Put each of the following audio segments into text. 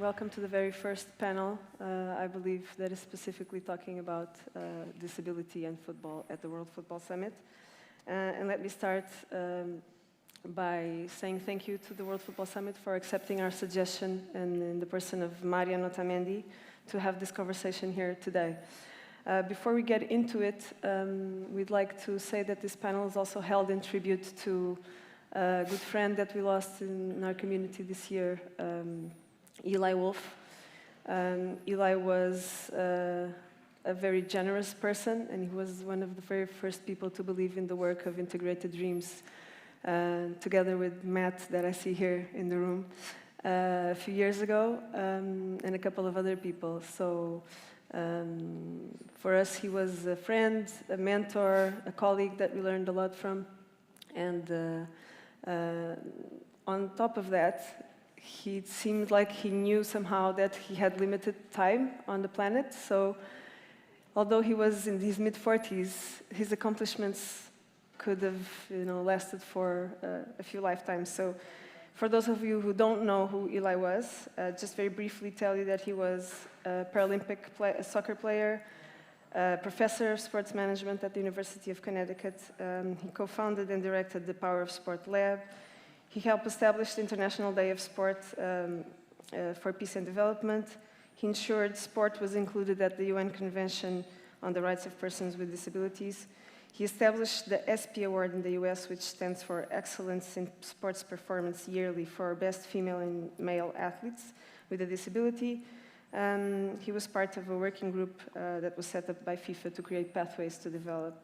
welcome to the very first panel, I believe, that is specifically talking about disability and football at the World Football Summit. And let me start by saying thank you to the World Football Summit for accepting our suggestion, and in the person of Mariano Otamendi, to have this conversation here today. Before we get into it, we'd like to say that this panel is also held in tribute to a good friend that we lost in our community this year, Eli Wolf. Eli was a very generous person, and he was one of the very first people to believe in the work of Integrated Dreams, together with Matt, that I see here in the room, a few years ago, and a couple of other people. So for us, he was a friend, a mentor, a colleague that we learned a lot from. And on top of that, he seemed like he knew somehow that he had limited time on the planet. So although he was in his mid-40s, his accomplishments could have, lasted for a few lifetimes. So for those of you who don't know who Eli was, just very briefly tell you that he was a Paralympic soccer player, professor of sports management at the University of Connecticut. He co-founded and directed the Power of Sport Lab. He helped establish the International Day of Sport for Peace and Development. He ensured sport was included at the UN Convention on the Rights of Persons with Disabilities. He established the SP Award in the US, which stands for Excellence in Sports Performance yearly for best female and male athletes with a disability. He was part of a working group that was set up by FIFA to create pathways to develop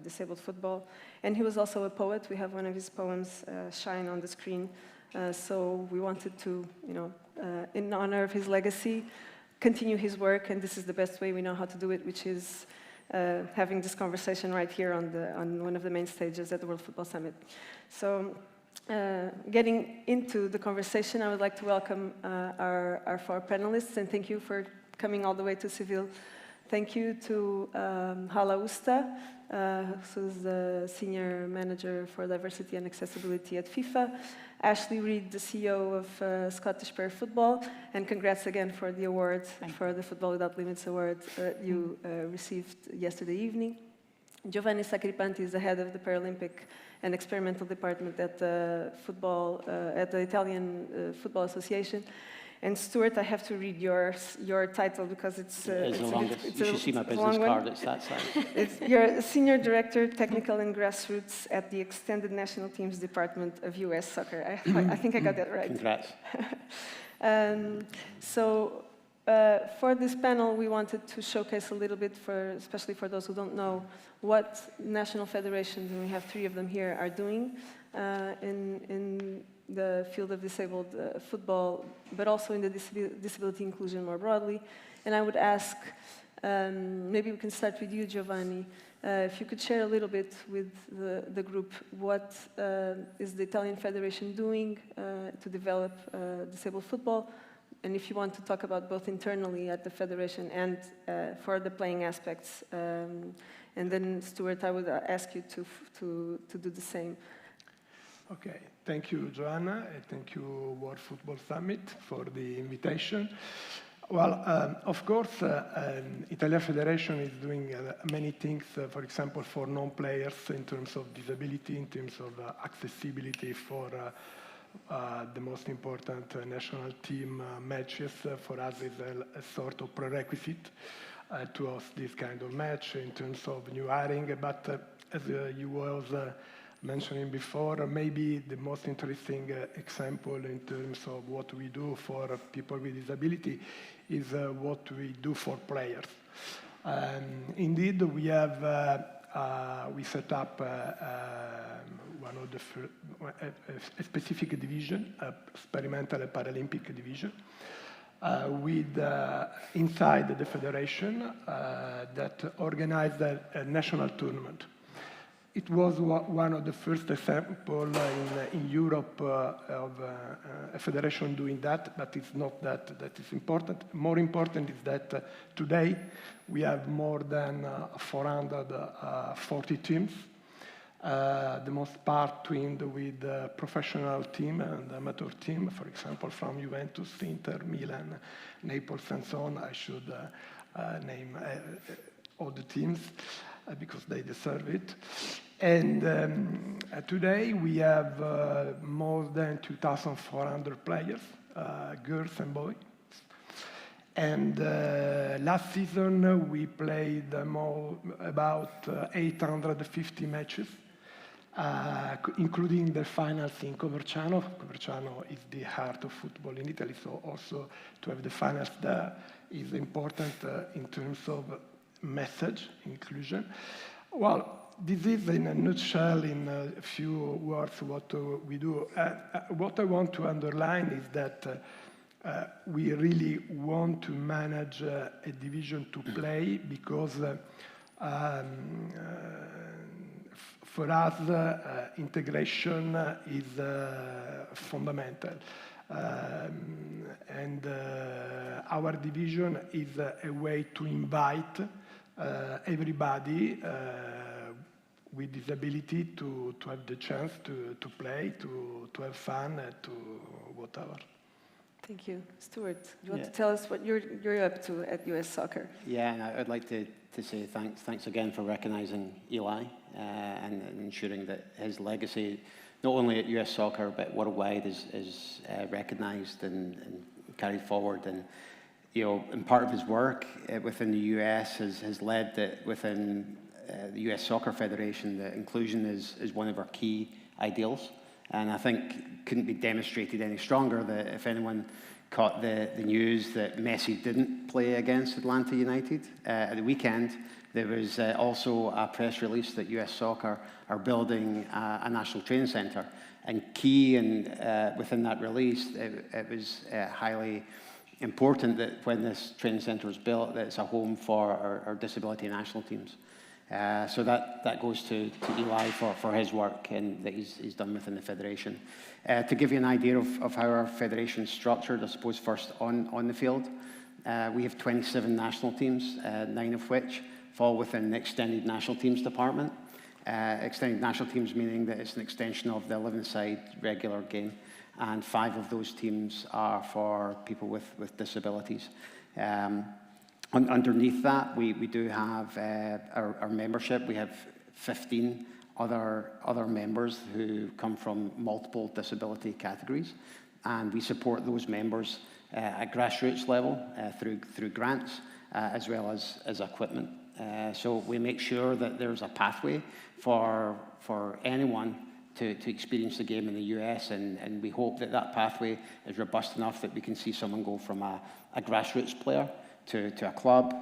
disabled football. And he was also a poet. We have one of his poems shine on the screen. So we wanted to, in honor of his legacy, continue his work. And this is the best way we know how to do it, which is having this conversation right here on one of the main stages at the World Football Summit. So getting into the conversation, I would like to welcome our four panelists, and thank you for coming all the way to Seville. Thank you to Hala Ousta, who's the Senior Manager for Diversity and Accessibility at FIFA, Ashley Reid, the CEO of Scottish Pair Football, and congrats again for the award, for the Football Without Limits award that you received yesterday evening. Giovanni Sacripante is the head of the Paralympic and Experimental Department at the Italian Football Association. And Stuart, I have to read your title because it's the longest. You should see my business card, it's that size. You're a Senior Director, Technical and Grassroots at the Extended National Teams Department of US Soccer. I think I got that right. Congrats. For this panel, we wanted to showcase a little bit, especially for those who don't know, what national federations, and we have 3 of them here, are doing in the field of disabled football, but also in the disability inclusion more broadly. And I would ask, maybe we can start with you, Giovanni, if you could share a little bit with the group, what is the Italian Federation doing to develop disabled football? And if you want to talk about both internally at the Federation and for the playing aspects. And then, Stuart, I would ask you to do the same. Okay, thank you, Joanna, and thank you, World Football Summit, for the invitation. Well, of course, Italian Federation is doing many things, for example, for non-players in terms of disability, in terms of accessibility for the most important national team matches. For us is a sort of prerequisite to host this kind of match in terms of new hiring. But as you was mentioning before, maybe the most interesting example in terms of what we do for people with disability is what we do for players. Indeed, we have we set up one of the a specific division, experimental and Paralympic division, with inside the federation that organized a national tournament. It was one of the first examples in Europe of a federation doing that, but it's not that is important. More important is that today we have more than 440 teams the most part twinned with a professional team and amateur team, for example, from Juventus, Inter, Milan, Naples, and so on. I should name all the teams because they deserve it. And today we have more than 2,400 players, girls and boys. And last season we played about 850 matches, including the finals in Coverciano. Coverciano is the heart of football in Italy, so also to have the finals there is important in terms of message, inclusion. Well, this is in a nutshell, in a few words, what we do. What I want to underline is that we really want to manage a division to play because for us, integration is fundamental. And our division is a way to invite everybody with disability to have the chance to play, to have fun, to whatever. Thank you. Stuart, do you want to tell us what you're up to at US Soccer? Yeah, and I'd like to say thanks again for recognising Eli and ensuring that his legacy, not only at US Soccer but worldwide, is recognised and carried forward. And and part of his work within the US has led that within the US Soccer Federation, that inclusion is one of our key ideals. And I think couldn't be demonstrated any stronger that if anyone caught the news that Messi didn't play against Atlanta United at the weekend, there was also a press release that US Soccer are building a national training centre. And key within that release, it was highly important that when this training centre was built, that it's a home for our disability national teams. So that goes to Eli for his work and that he's done within the federation. To give you an idea of how our federation is structured, I suppose first on the field, we have 27 national teams, 9 of which fall within the extended national teams department. Extended national teams meaning that it's an extension of the 11-side regular game, and 5 of those teams are for people with disabilities. Underneath that, we do have our membership. We have 15 other members who come from multiple disability categories, and we support those members at grassroots level through grants as well as equipment. So we make sure that there's a pathway for anyone to experience the game in the US, and we hope that pathway is robust enough that we can see someone go from a grassroots player to a club.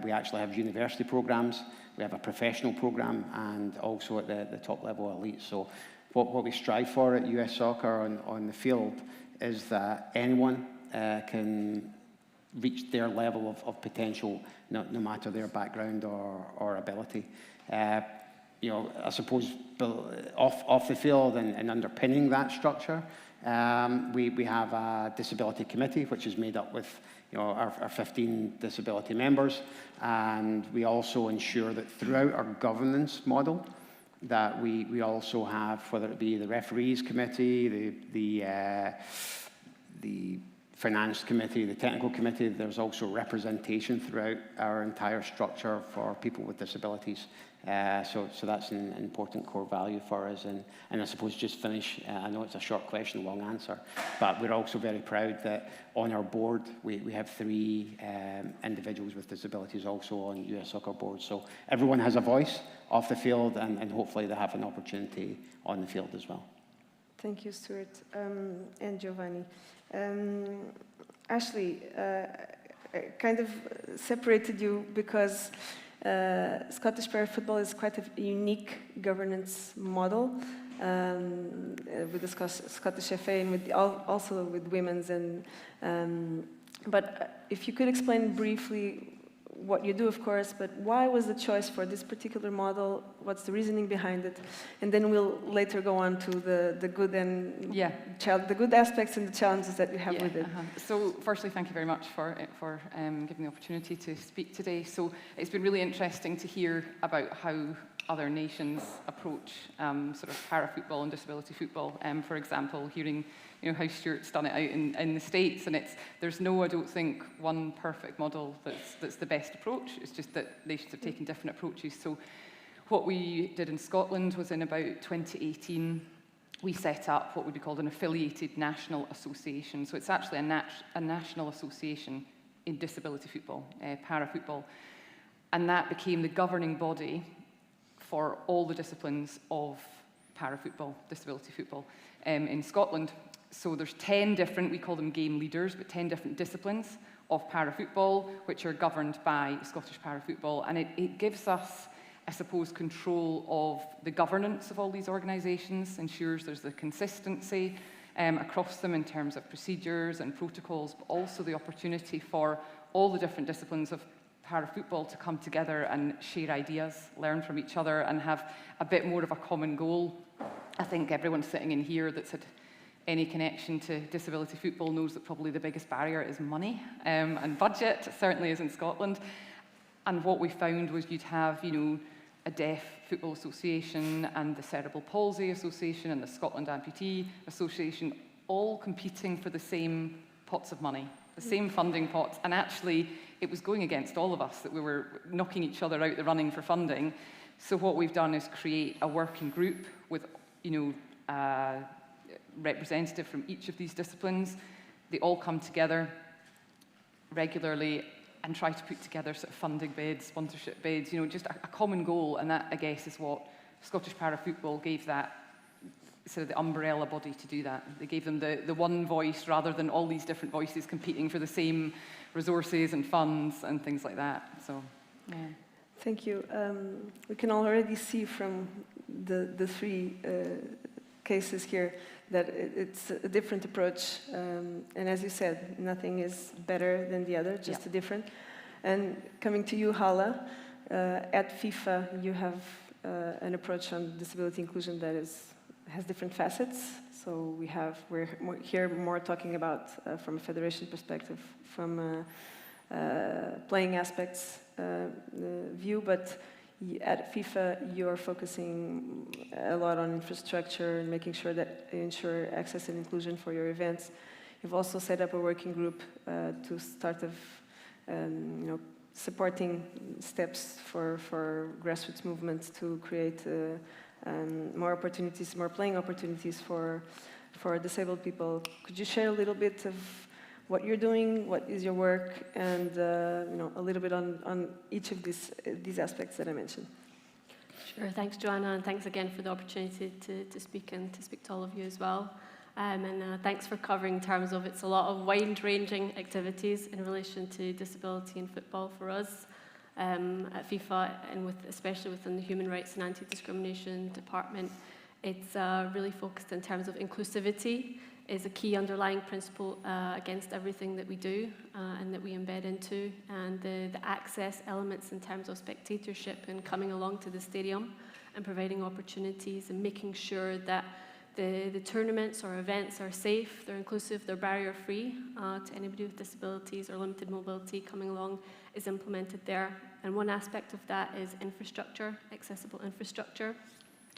We actually have university programs, we have a professional program, and also at the top level elite. So what we strive for at US Soccer on the field is that anyone can reach their level of potential, no matter their background or ability. I suppose off the field and underpinning that structure, we have a disability committee which is made up with our 15 disability members, and we also ensure that throughout our governance model that we also have, whether it be the referees committee, the finance committee, the technical committee, there's also representation throughout our entire structure for people with disabilities. So that's an important core value for us. And I suppose just finish, I know it's a short question, long answer, but we're also very proud that on our board, we have 3 individuals with disabilities also on US Soccer board. So everyone has a voice off the field, and hopefully they have an opportunity on the field as well. Thank you, Stuart, and Giovanni. Ashley, I kind of separated you because Scottish Prayer Football is quite a unique governance model with the Scottish FA and also with women's. But if you could explain briefly what you do, of course, but why was the choice for this particular model? What's the reasoning behind it? And then we'll later go on to the good and the good aspects and the challenges that you have with it. So firstly, thank you very much for giving the opportunity to speak today. So it's been really interesting to hear about how other nations approach sort of para-football and disability football. For example, hearing how Stuart's done it out in the States, and there's no, I don't think, one perfect model that's the best approach. It's just that nations have taken different approaches. So what we did in Scotland was in about 2018, we set up what would be called an affiliated national association. So it's actually a national association in disability football, para-football. And that became the governing body for all the disciplines of para-football, disability football, in Scotland. So there's 10 different, we call them game leaders, but 10 different disciplines of para-football, which are governed by Scottish para-football. And it gives us, I suppose, control of the governance of all these organisations, ensures there's the consistency across them in terms of procedures and protocols, but also the opportunity for all the different disciplines of para-football to come together and share ideas, learn from each other, and have a bit more of a common goal. I think everyone sitting in here that's had any connection to disability football knows that probably the biggest barrier is money and budget, certainly is in Scotland. And what we found was you'd have, a Deaf Football Association and the Cerebral Palsy Association and the Scotland Amputee Association all competing for the same pots of money, the same funding pots, and actually it was going against all of us, that we were knocking each other out the running for funding. So what we've done is create a working group with, a representative from each of these disciplines. They all come together regularly and try to put together sort of funding bids, sponsorship bids, just a common goal. And that, I guess, is what Scottish Para-Football gave that sort of the umbrella body to do that. They gave them the one voice rather than all these different voices competing for the same resources and funds and things like that. So, yeah. Thank you. We can already see from the three cases here that it's a different approach. And as you said, nothing is better than the other, just a different. And coming to you, Hala, at FIFA, you have an approach on disability inclusion that has different facets. So we're here more talking about from a federation perspective, from playing aspects view, but at FIFA you're focusing a lot on infrastructure and making sure that you ensure access and inclusion for your events. You've also set up a working group to start supporting steps for grassroots movements to create more opportunities, more playing opportunities for disabled people. Could you share a little bit of what you're doing, what is your work, and a little bit on each of these aspects that I mentioned? Sure, thanks Joanna, and thanks again for the opportunity to speak and to speak to all of you as well. And thanks for covering in terms of it's a lot of wide-ranging activities in relation to disability in football for us. At FIFA, and especially within the Human Rights and Anti-Discrimination Department, it's really focused in terms of inclusivity is a key underlying principle against everything that we do and that we embed into, and the access elements in terms of spectatorship and coming along to the stadium and providing opportunities and making sure that the tournaments or events are safe, they're inclusive, they're barrier-free to anybody with disabilities or limited mobility coming along is implemented there. And one aspect of that is infrastructure, accessible infrastructure.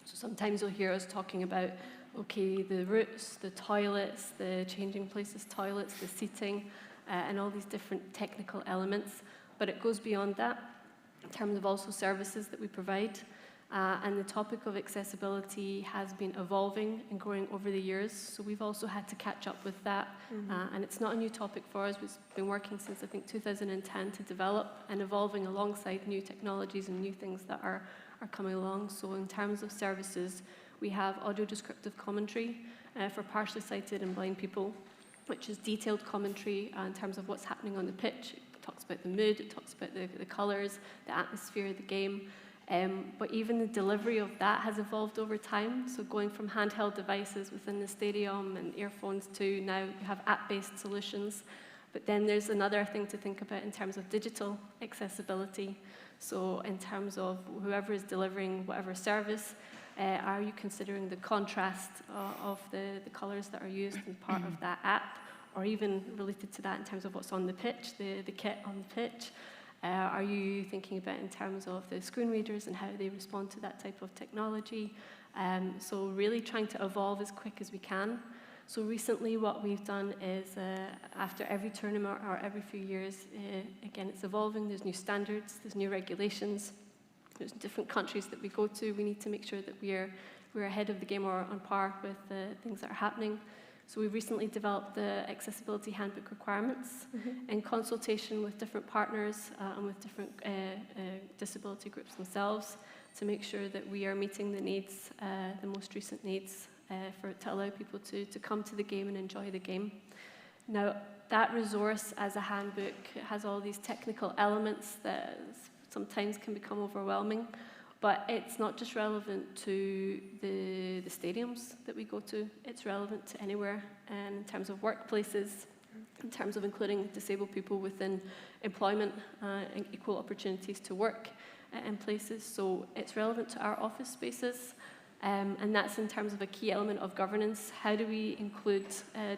So sometimes you'll hear us talking about, okay, the routes, the toilets, the changing places toilets, the seating, and all these different technical elements. But it goes beyond that in terms of also services that we provide. And the topic of accessibility has been evolving and growing over the years, so we've also had to catch up with that. And it's not a new topic for us. We've been working since, I think, 2010 to develop and evolving alongside new technologies and new things that are coming along. So in terms of services, we have audio descriptive commentary for partially sighted and blind people, which is detailed commentary in terms of what's happening on the pitch. It talks about the mood, it talks about the colours, the atmosphere of the game. But even the delivery of that has evolved over time. So going from handheld devices within the stadium and earphones to now you have app-based solutions. But then there's another thing to think about in terms of digital accessibility. So in terms of whoever is delivering whatever service, are you considering the contrast of the colours that are used as part of that app, or even related to that in terms of what's on the pitch, the kit on the pitch? Are you thinking about in terms of the screen readers and how they respond to that type of technology? So really trying to evolve as quick as we can. So recently what we've done is after every tournament or every few years, again, it's evolving. There's new standards, there's new regulations, there's different countries that we go to. We need to make sure that we're ahead of the game or on par with the things that are happening. So we've recently developed the accessibility handbook requirements in consultation with different partners and with different disability groups themselves to make sure that we are meeting the needs, the most recent needs to allow people to come to the game and enjoy the game. Now, that resource as a handbook has all these technical elements that sometimes can become overwhelming, but it's not just relevant to the stadiums that we go to, it's relevant to anywhere, and in terms of workplaces, in terms of including disabled people within employment and equal opportunities to work in places. So it's relevant to our office spaces, and that's in terms of a key element of governance. How do we include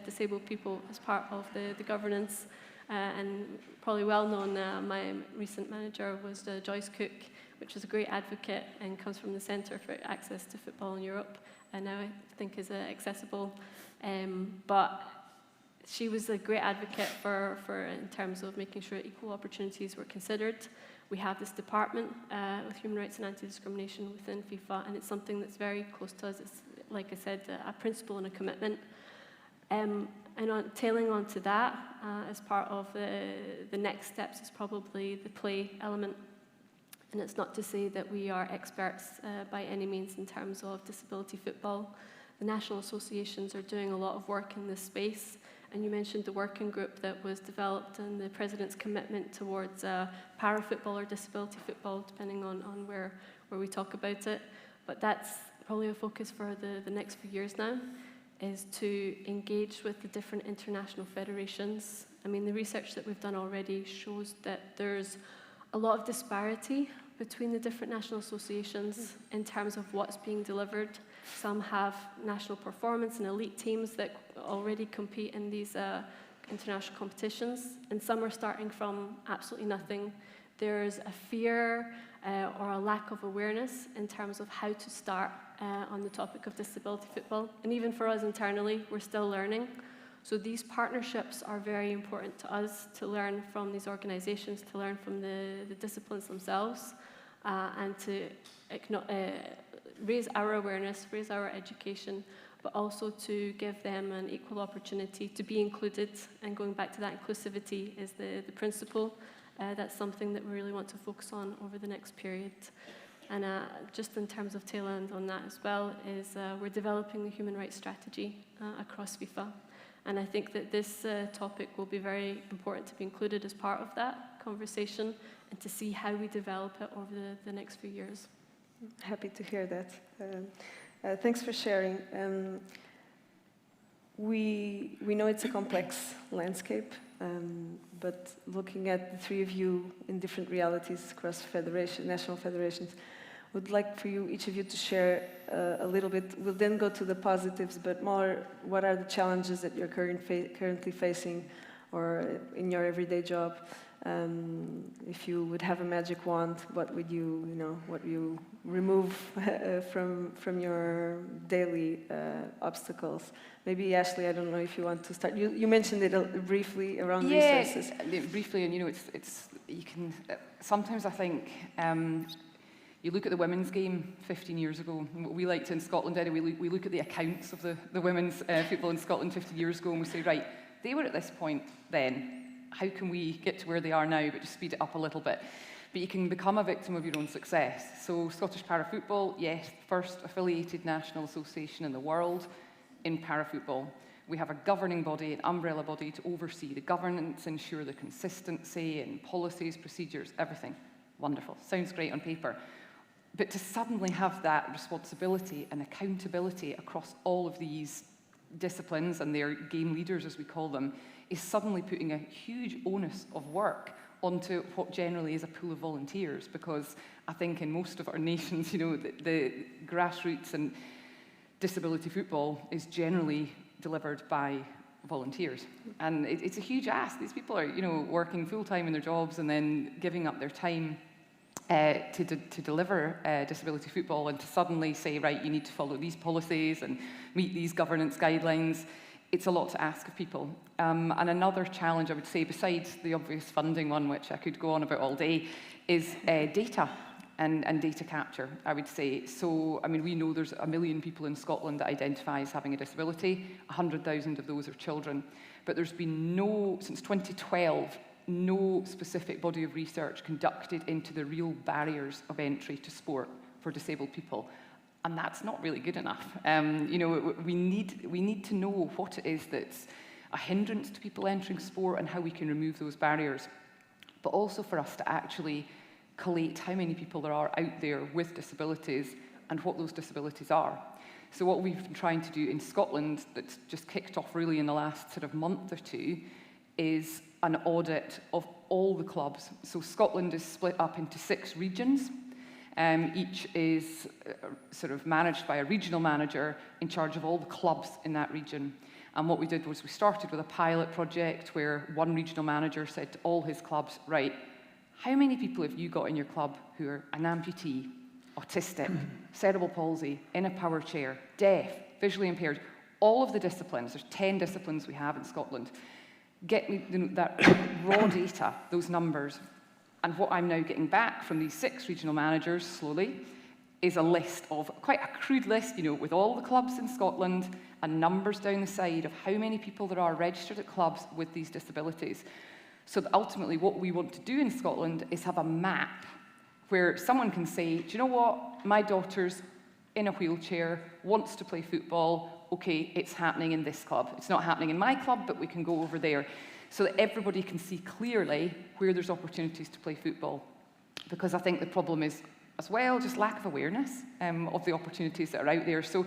disabled people as part of the governance? And probably well known, my recent manager was Joyce Cook, which is a great advocate and comes from the Centre for Access to Football in Europe, and now I think is accessible. But she was a great advocate for in terms of making sure equal opportunities were considered. We have this department with human rights and anti-discrimination within FIFA, and it's something that's very close to us. It's, like I said, a principle and a commitment. And tailing on to that, as part of the next steps is probably the play element. And it's not to say that we are experts by any means in terms of disability football. The national associations are doing a lot of work in this space. And you mentioned the working group that was developed and the President's commitment towards para-football or disability football, depending on where we talk about it. But that's probably a focus for the next few years now, is to engage with the different international federations. I mean, the research that we've done already shows that there's a lot of disparity between the different national associations in terms of what's being delivered. Some have national performance and elite teams that already compete in these international competitions, and some are starting from absolutely nothing. There's a fear or a lack of awareness in terms of how to start on the topic of disability football. And even for us internally, we're still learning. So these partnerships are very important to us, to learn from these organizations, to learn from the disciplines themselves, and to raise our awareness, raise our education, but also to give them an equal opportunity to be included. And going back to that, inclusivity is the principle. That's something that we really want to focus on over the next period. And just in terms of tail end on that as well, is we're developing the human rights strategy across FIFA. And I think that this topic will be very important to be included as part of that conversation and to see how we develop it over the next few years. Happy to hear that. Thanks for sharing. We know it's a complex landscape, but looking at the three of you in different realities across national federations, would like for you, each of you, to share a little bit. We'll then go to the positives, but more, what are the challenges that you're currently facing or in your everyday job? If you would have a magic wand, what would you remove from your daily obstacles? Maybe Ashley, I don't know if you want to start. You mentioned it briefly around resources. Yeah, briefly, and you can. Sometimes I think. You look at the women's game 15 years ago, and what we liked in Scotland, anyway, we look at the accounts of the women's football in Scotland 15 years ago, and we say, right, they were at this point then. How can we get to where they are now, but just speed it up a little bit? But you can become a victim of your own success. So Scottish Para-Football, yes, first affiliated national association in the world in para-football. We have a governing body, an umbrella body to oversee the governance, ensure the consistency and policies, procedures, everything. Wonderful. Sounds great on paper. But to suddenly have that responsibility and accountability across all of these disciplines and their game leaders, as we call them, is suddenly putting a huge onus of work onto what generally is a pool of volunteers. Because I think in most of our nations, the grassroots and disability football is generally delivered by volunteers. And it's a huge ask. These people are, you know, working full-time in their jobs and then giving up their time to deliver disability football, and to suddenly say, right, you need to follow these policies and meet these governance guidelines. It's a lot to ask of people. And another challenge, I would say, besides the obvious funding one, which I could go on about all day, is data and data capture, I would say. So, I mean, we know there's 1 million people in Scotland that identify as having a disability. 100,000 of those are children. But there's been since 2012, no specific body of research conducted into the real barriers of entry to sport for disabled people. And that's not really good enough. You know, we need to know what it is that's a hindrance to people entering sport and how we can remove those barriers. But also for us to actually collate how many people there are out there with disabilities and what those disabilities are. So what we've been trying to do in Scotland, that's just kicked off really in the last sort of month or two, is an audit of all the clubs. So Scotland is split up into 6 regions. Each is sort of managed by a regional manager in charge of all the clubs in that region. And what we did was we started with a pilot project where one regional manager said to all his clubs, right, how many people have you got in your club who are an amputee, autistic, cerebral palsy, in a power chair, deaf, visually impaired, all of the disciplines, there's 10 disciplines we have in Scotland. Get me that raw data, those numbers. And what I'm now getting back from these 6 regional managers, slowly, is a list of, quite a crude list, you know, with all the clubs in Scotland and numbers down the side of how many people there are registered at clubs with these disabilities. So that ultimately what we want to do in Scotland is have a map where someone can say, do you know what, my daughter's in a wheelchair, wants to play football, okay, it's happening in this club. It's not happening in my club, but we can go over there. So that everybody can see clearly where there's opportunities to play football. Because I think the problem is, as well, just lack of awareness of the opportunities that are out there. So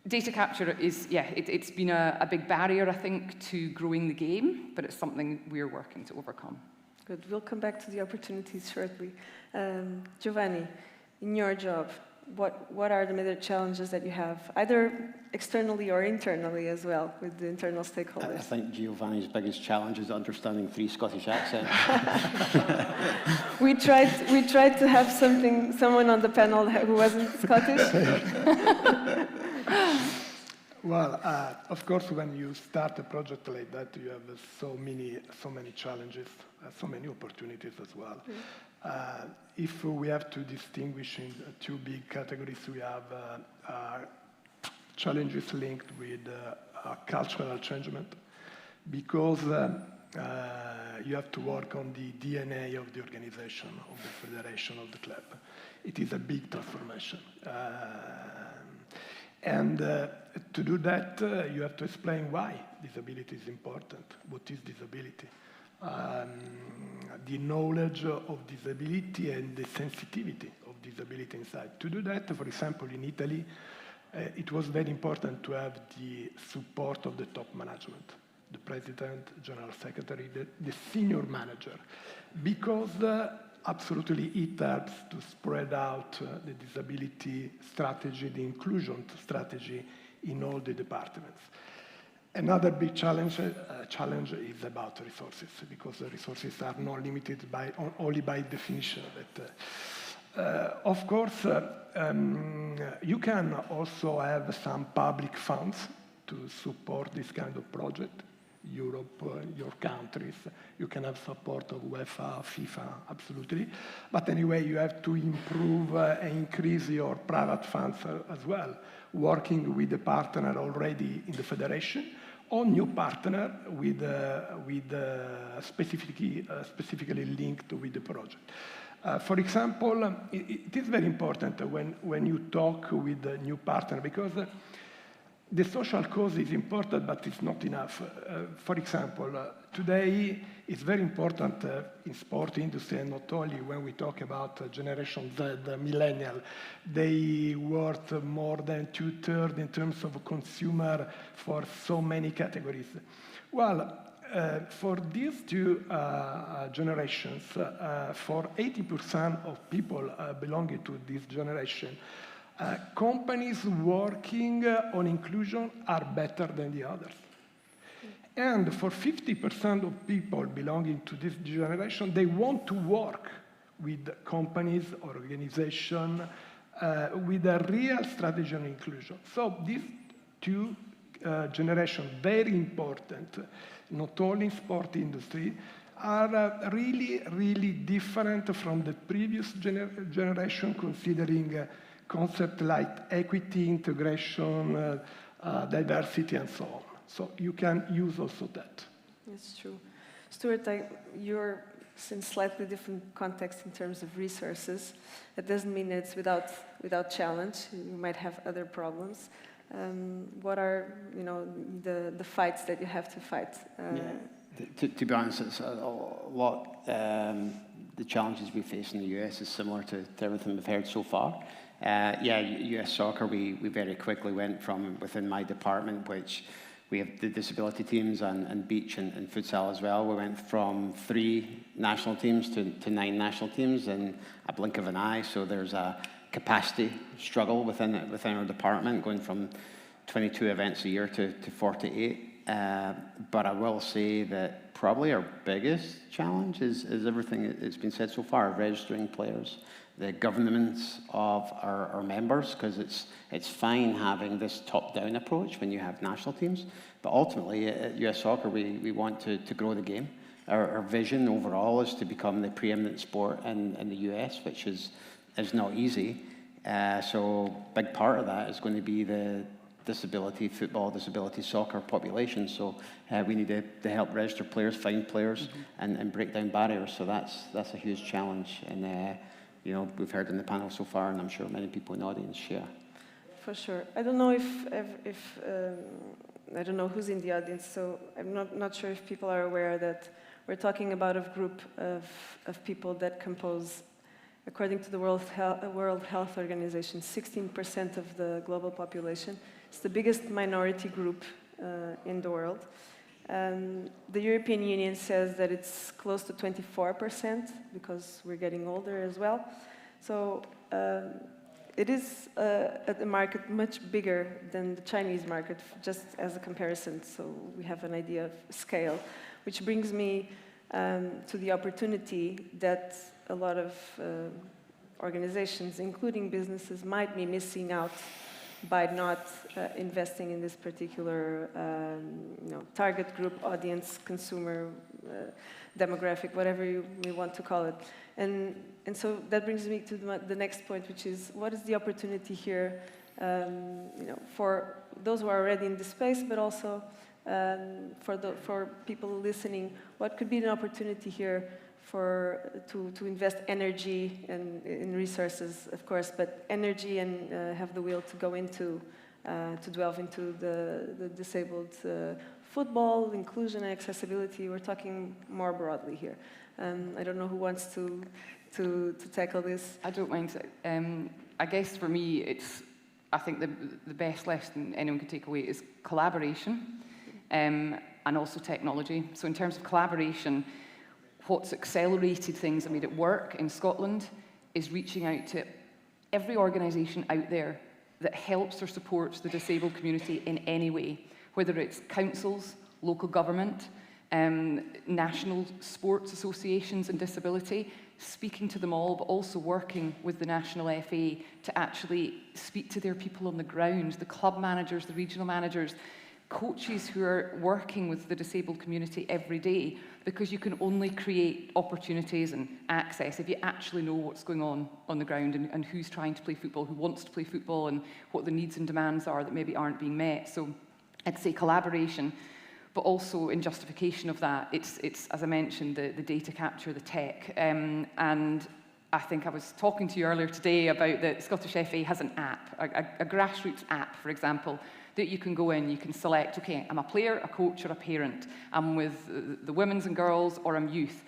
data capture is, it's been a big barrier, I think, to growing the game, but it's something we're working to overcome. Good. We'll come back to the opportunities shortly. Giovanni, in your job, what are the major challenges that you have, either externally or internally as well, with the internal stakeholders? I think Giovanni's biggest challenge is understanding 3 Scottish accents. We tried to have someone on the panel who wasn't Scottish. Well, of course, when you start a project like that, you have so many challenges, so many opportunities as well. If we have to distinguish in 2 big categories, we have challenges linked with cultural changement, because you have to work on the DNA of the organization, of the federation, of the club. It is a big transformation. And to do that, you have to explain why disability is important. What is disability? The knowledge of disability and the sensitivity of disability inside. To do that, for example, in Italy, it was very important to have the support of the top management, the president, general secretary, the senior manager, because absolutely it helps to spread out the disability strategy, the inclusion strategy in all the departments. Another big challenge is about resources, because the resources are not limited only by definition. Of course, you can also have some public funds to support this kind of project. Europe, your countries, you can have support of UEFA, FIFA, absolutely. But anyway, you have to improve and increase your private funds as well, working with a partner already in the federation, or new partner with specifically linked with the project. For example, it is very important when you talk with a new partner, because the social cause is important, but it's not enough. For example, today it's very important in sport industry, and not only when we talk about Generation Z, the millennial, they worth more than 2/3 in terms of consumer for so many categories. Well, for these 2 generations, for 80% of people belonging to this generation, companies working on inclusion are better than the others. And for 50% of people belonging to this generation, they want to work with companies or organizations with a real strategy on inclusion. So these two generations, very important, not only in sport industry, are really, really different from the previous generation, considering concepts like equity, integration, diversity, and so on. So you can use also that. That's true. Stuart, you're in slightly different context in terms of resources. That doesn't mean it's without challenge. You might have other problems. What are the fights that you have to fight? To be honest, it's a lot. The challenges we face in the US is similar to everything we've heard so far. US soccer, we very quickly went from within my department, which we have the disability teams and beach and futsal as well. We went from 3 national teams to 9 national teams in a blink of an eye. So there's a capacity struggle within our department, going from 22 events a year to 48. But I will say that probably our biggest challenge is everything that's been said so far: registering players, the governance of our members, because it's fine having this top-down approach when you have national teams, but ultimately at US Soccer we want to grow the game. Our vision overall is to become the preeminent sport in the US, which is not easy. So a big part of that is going to be the disability football, disability soccer population. So we need to help register players, find players, and break down barriers. So that's a huge challenge. And we've heard in the panel so far, and I'm sure many people in the audience share. For sure. I don't know if I don't know who's in the audience, so I'm not sure if people are aware that we're talking about a group of people that compose, according to the World Health Organization, 16% of the global population. It's the biggest minority group in the world. The European Union says that it's close to 24% because we're getting older as well. So it is a market much bigger than the Chinese market, just as a comparison. So we have an idea of scale, which brings me to the opportunity that a lot of organizations, including businesses, might be missing out by not investing in this particular target group, audience, consumer, demographic, whatever you may want to call it. And so that brings me to the next point, which is, what is the opportunity here for those who are already in the space, but also for people listening, what could be an opportunity here to invest energy and in resources, of course, but energy and have the will to go into, to delve into the disabled football, inclusion, and accessibility. We're talking more broadly here. I don't know who wants to tackle this. I don't mind. I guess for me, I think the best lesson anyone can take away is collaboration and also technology. So in terms of collaboration, what's accelerated things and made it work in Scotland is reaching out to every organisation out there that helps or supports the disabled community in any way, whether it's councils, local government, national sports associations and disability, speaking to them all, but also working with the National FA to actually speak to their people on the ground, the club managers, the regional managers, coaches who are working with the disabled community every day, because you can only create opportunities and access if you actually know what's going on the ground and who's trying to play football, who wants to play football, and what the needs and demands are that maybe aren't being met. So I'd say collaboration, but also in justification of that, it's as I mentioned, the data capture, the tech. And I think I was talking to you earlier today about the Scottish FA has an app, a grassroots app, for example, that you can go in, you can select, okay, I'm a player, a coach, or a parent. I'm with the women's and girls, or I'm youth.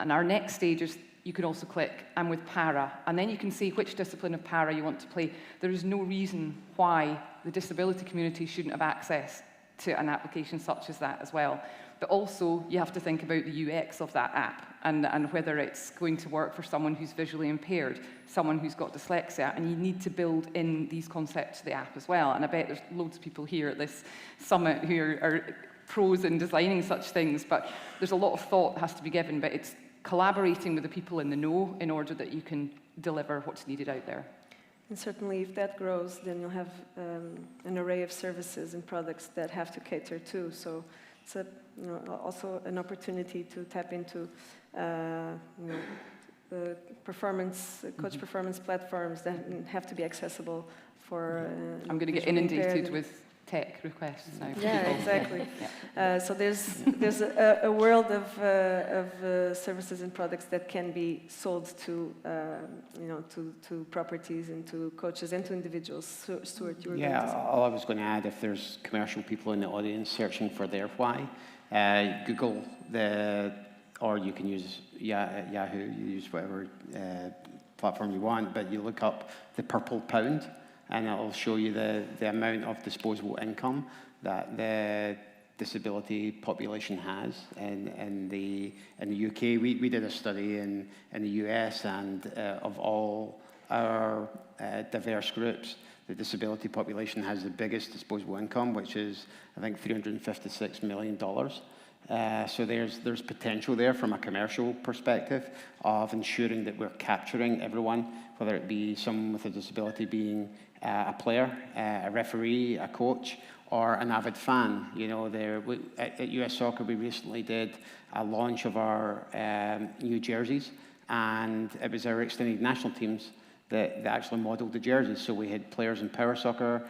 And our next stage is, you can also click, I'm with para. And then you can see which discipline of para you want to play. There is no reason why the disability community shouldn't have access to an application such as that as well. But also, you have to think about the UX of that app and whether it's going to work for someone who's visually impaired, someone who's got dyslexia, and you need to build in these concepts to the app as well. And I bet there's loads of people here at this summit who are pros in designing such things, but there's a lot of thought that has to be given, but it's collaborating with the people in the know in order that you can deliver what's needed out there. And certainly if that grows, then you'll have an array of services and products that have to cater to. So it's also an opportunity to tap into coach performance platforms that have to be accessible for I'm going to get inundated with tech requests now. Yeah, exactly. So there's a world of services and products that can be sold to to properties and to coaches and to individuals. Stuart, you were going to say. All I was going to add, if there's commercial people in the audience searching for their why, Google or you can use Yahoo, you use whatever platform you want, but you look up the purple pound, and it'll show you the amount of disposable income that the disability population has. In the UK, we did a study in the US, and of all our diverse groups, the disability population has the biggest disposable income, which is, I think, $356 million. So there's potential there from a commercial perspective of ensuring that we're capturing everyone, whether it be someone with a disability being a player, a referee, a coach, or an avid fan. At US Soccer, we recently did a launch of our new jerseys, and it was our extended national teams that actually modelled the jerseys. So we had players in power soccer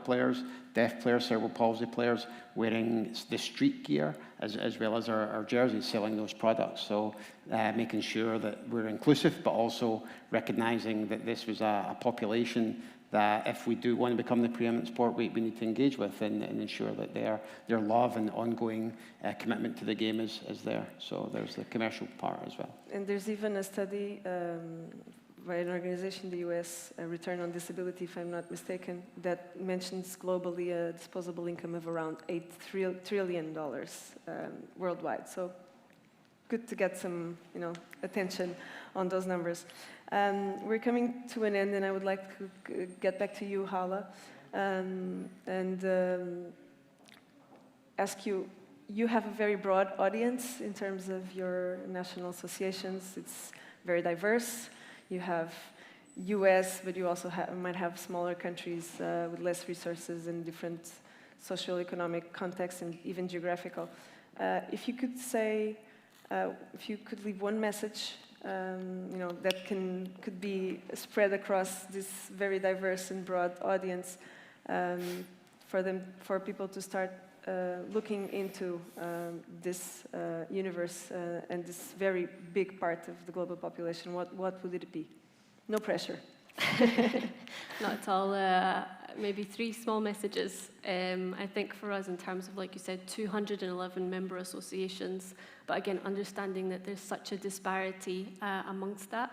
players, deaf players, cerebral palsy players, wearing the street gear as well as our jerseys, selling those products. So making sure that we're inclusive, but also recognizing that this was a population that if we do want to become the preeminent sport, we need to engage with and ensure that their love and ongoing commitment to the game is there. So there's the commercial part as well. And there's even a study by an organization in the US, Return on Disability, if I'm not mistaken, that mentions globally a disposable income of around $8 trillion worldwide. So good to get some attention on those numbers. We're coming to an end, and I would like to get back to you, Hala, and ask you, you have a very broad audience in terms of your national associations. It's very diverse. You have US, but you also might have smaller countries with less resources and different socioeconomic contexts and even geographical. If you could leave one message, that could be spread across this very diverse and broad audience, for people to start looking into this universe and this very big part of the global population, what would it be? No pressure. Not at all. Maybe 3 small messages. I think for us, in terms of, like you said, 211 member associations, but again, understanding that there's such a disparity amongst that.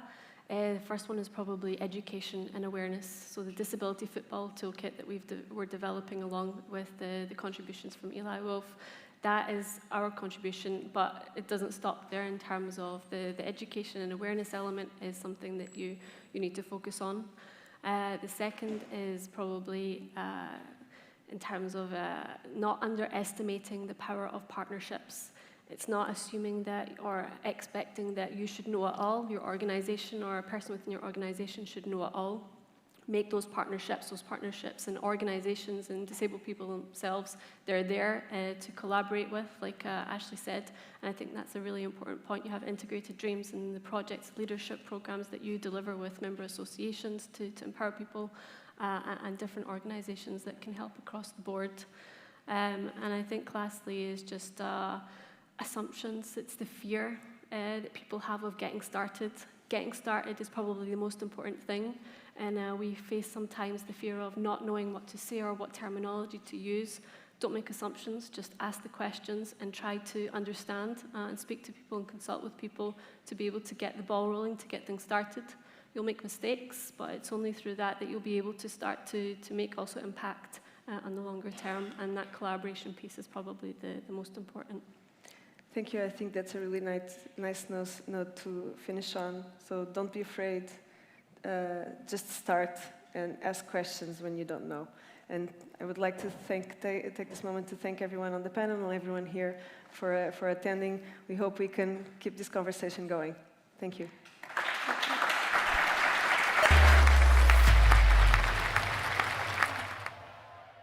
The first one is probably education and awareness. So the Disability Football Toolkit that we're developing along with the contributions from Eli Wolf, that is our contribution, but it doesn't stop there in terms of the education and awareness element is something that you need to focus on. The second is probably in terms of not underestimating the power of partnerships. It's not assuming that or expecting that you should know it all, your organization or a person within your organization should know it all. Make those partnerships and organizations and disabled people themselves, they're there to collaborate with, like Ashley said. And I think that's a really important point. You have integrated dreams and the projects, leadership programs that you deliver with member associations to empower people and different organizations that can help across the board. And I think lastly is just assumptions. It's the fear that people have of getting started. Getting started is probably the most important thing. And we face sometimes the fear of not knowing what to say or what terminology to use. Don't make assumptions, just ask the questions and try to understand and speak to people and consult with people to be able to get the ball rolling, to get things started. You'll make mistakes, but it's only through that you'll be able to start to make also impact on the longer term, and that collaboration piece is probably the most important. Thank you. I think that's a really nice note to finish on. So don't be afraid. Just start and ask questions when you don't know. And I would like to take this moment to thank everyone on the panel and everyone here for attending. We hope we can keep this conversation going. Thank you.